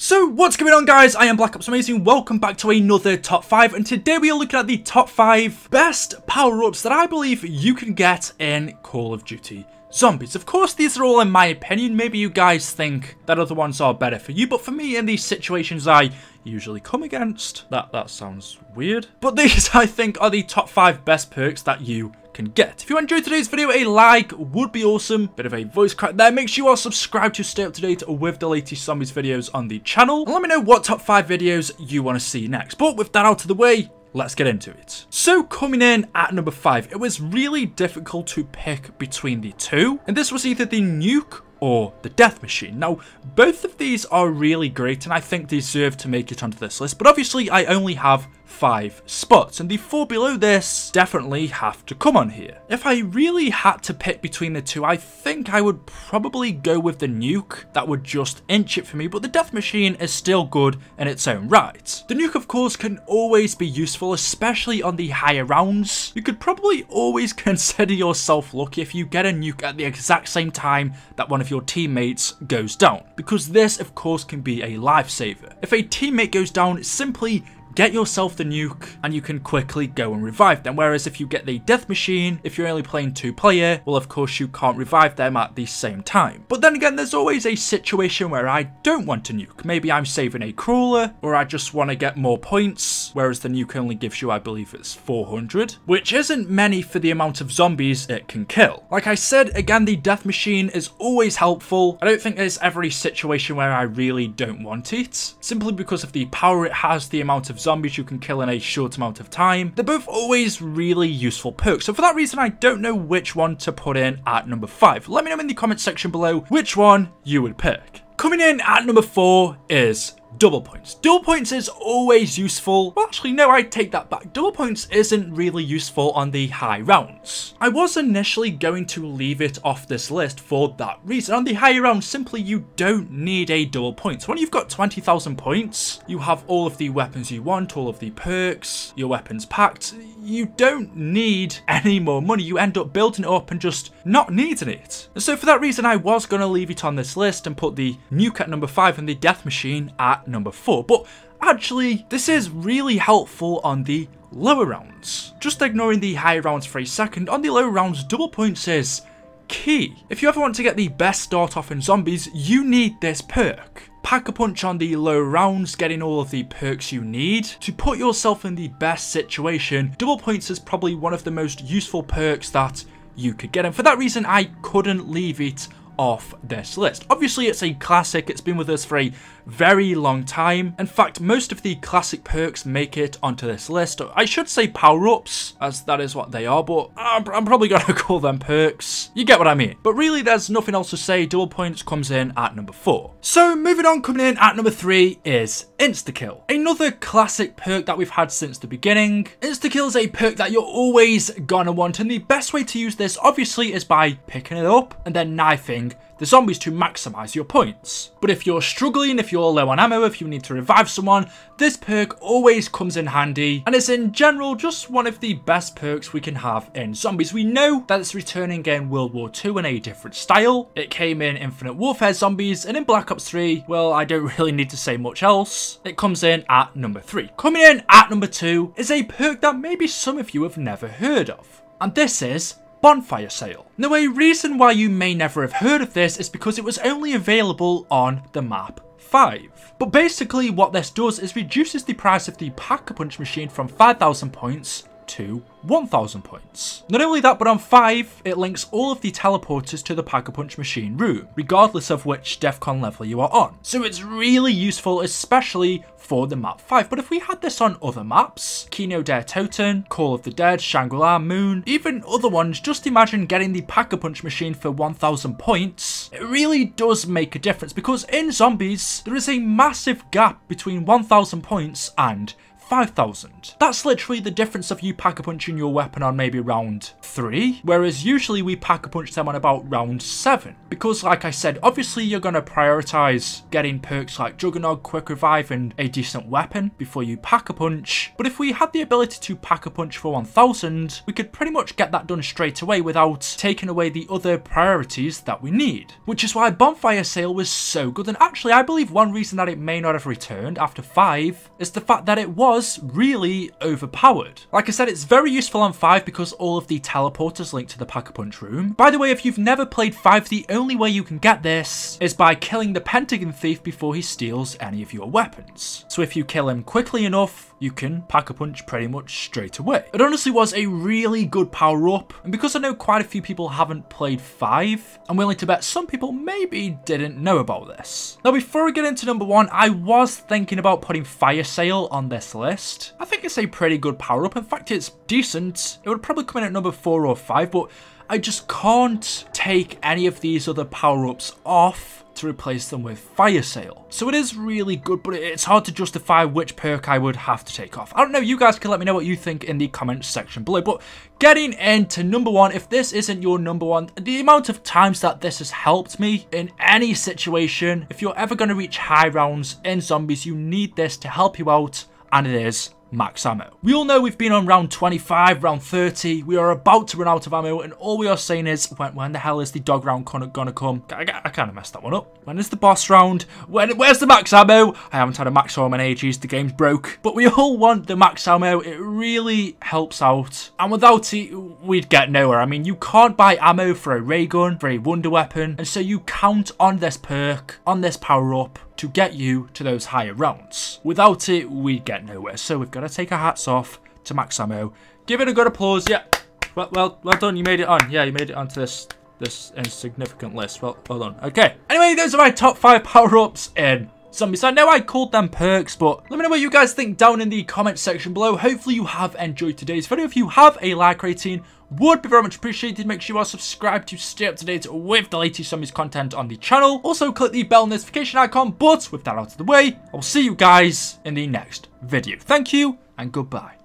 So what's going on, guys? I am BlackOpsAmazing. Welcome back to another top 5, and today we are looking at the top 5 best power-ups that I believe you can get in Call of Duty Zombies. Of course, these are all in my opinion. Maybe you guys think that other ones are better for you, but for me, in these situations I usually come against, that sounds weird, but these I think are the top 5 best perks that you can get. If you enjoyed today's video, a like would be awesome. Bit of a voice crack there. Make sure you are subscribed to stay up to date with the latest zombies videos on the channel, and let me know what top 5 videos you want to see next. But with that out of the way, let's get into it. So coming in at number 5, it was really difficult to pick between the two, and this was either the Nuke or the Death Machine. Now, both of these are really great and I think deserve to make it onto this list, but obviously I only have 5 spots, and the 4 below this definitely have to come on here. If I really had to pick between the two, I think I would probably go with the Nuke. That would just inch it for me, but the Death Machine is still good in its own right. The Nuke, of course, can always be useful, especially on the higher rounds. You could probably always consider yourself lucky if you get a Nuke at the exact same time that one of your teammates goes down, because this, of course, can be a lifesaver. If a teammate goes down, simply get yourself the Nuke and you can quickly go and revive them, whereas if you get the Death Machine, if you're only playing 2-player, well, of course you can't revive them at the same time. But then again, there's always a situation where I don't want to Nuke. Maybe I'm saving a crawler, or I just want to get more points, whereas the Nuke only gives you, I believe it's 400, which isn't many for the amount of zombies it can kill. Like I said, again, the Death Machine is always helpful. I don't think there's ever a situation where I really don't want it, simply because of the power it has, the amount of zombies you can kill in a short amount of time. They're both always really useful perks, so for that reason I don't know which one to put in at number 5. Let me know in the comment section below which one you would pick. Coming in at number 4 is double points. Double points is always useful. Well, actually, no, I take that back. Double points isn't really useful on the high rounds. I was initially going to leave it off this list for that reason. On the higher rounds, simply you don't need a double points. When you've got 20,000 points, you have all of the weapons you want, all of the perks, your weapons packed. You don't need any more money. You end up building it up and just not needing it. And so for that reason, I was going to leave it on this list and put the Nuke at number 5 and the Death Machine at number 4, but actually this is really helpful on the lower rounds. Just ignoring the higher rounds for a second, on the lower rounds, double points is key. If you ever want to get the best start off in zombies, you need this perk. Pack a punch on the low rounds, getting all of the perks you need to put yourself in the best situation. Double points is probably one of the most useful perks that you could get, and for that reason I couldn't leave it off this list. Obviously it's a classic, it's been with us for a very long time. In fact, most of the classic perks make it onto this list. I should say power-ups, as that is what they are, but I'm probably gonna call them perks. You get what I mean. But really, there's nothing else to say. Double points comes in at number 4. So moving on, coming in at number 3 is Insta-Kill. Another classic perk that we've had since the beginning. Insta-Kill is a perk that you're always gonna want, and the best way to use this obviously is by picking it up and then knifing the zombies to maximize your points. But if you're struggling, if you're low on ammo, if you need to revive someone, this perk always comes in handy, and is in general just one of the best perks we can have in zombies. We know that it's returning in World War II in a different style. It came in Infinite Warfare Zombies, and in Black Ops 3, well, I don't really need to say much else. It comes in at number 3. Coming in at number 2 is a perk that maybe some of you have never heard of, and this is Bonfire Sale. Now, a reason why you may never have heard of this is because it was only available on the map 5. But basically what this does is reduces the price of the Pack-a-Punch machine from 5,000 points to 1,000 points. Not only that, but on 5, it links all of the teleporters to the Pack-a-Punch machine room, regardless of which DEFCON level you are on. So it's really useful, especially for the map 5. But if we had this on other maps, Kino der Toten, Call of the Dead, Shangri-La, Moon, even other ones, just imagine getting the Pack-a-Punch machine for 1,000 points. It really does make a difference, because in zombies, there is a massive gap between 1,000 points and 5,000. That's literally the difference of you pack-a-punching your weapon on maybe round 3, whereas usually we pack-a-punch them on about round 7. Because like I said, obviously you're going to prioritize getting perks like Juggernaut, Quick Revive and a decent weapon before you pack-a-punch. But if we had the ability to pack-a-punch for 1,000, we could pretty much get that done straight away without taking away the other priorities that we need. Which is why Bonfire Sale was so good, and actually I believe one reason that it may not have returned after 5 is the fact that it was really overpowered. Like I said, it's very useful on 5 because all of the teleporters link to the pack-a-punch room. By the way, if you've never played 5, the only way you can get this is by killing the Pentagon Thief before he steals any of your weapons. So if you kill him quickly enough, you can pack-a-punch pretty much straight away. It honestly was a really good power-up, and because I know quite a few people haven't played 5, I'm willing to bet some people maybe didn't know about this. Now before I get into number 1, I was thinking about putting Fire Sale on this list. I think it's a pretty good power-up. In fact, it's decent. It would probably come in at number 4 or 5, but I just can't take any of these other power-ups off to replace them with Fire Sale. So it is really good, but it's hard to justify which perk I would have to take off. I don't know, you guys can let me know what you think in the comments section below. But getting into number 1, if this isn't your number 1, the amount of times that this has helped me in any situation, if you're ever going to reach high rounds in zombies, you need this to help you out, and it is max ammo. We all know we've been on round 25, round 30, we are about to run out of ammo, and all we are saying is, when the hell is the dog round gonna come? I kind of messed that one up. When is the boss round? Where's the max ammo? I haven't had a max ammo in ages, the game's broke. But we all want the max ammo, it really helps out, and without it, we'd get nowhere. I mean, you can't buy ammo for a ray gun, for a wonder weapon, and so you count on this perk, on this power up, to get you to those higher rounds. Without it, we'd get nowhere. So we've got to take our hats off to max ammo. Give it a good applause. Yeah, well done. You made it on. Yeah, you made it onto this insignificant list. Well done. Okay. Anyway, those are my top 5 power-ups in zombies. I know I called them perks, but let me know what you guys think down in the comment section below. Hopefully you have enjoyed today's video. If you have, a like rating would be very much appreciated. Make sure you are subscribed to stay up to date with the latest zombies content on the channel. Also click the bell notification icon. But with that out of the way, I'll see you guys in the next video. Thank you and goodbye.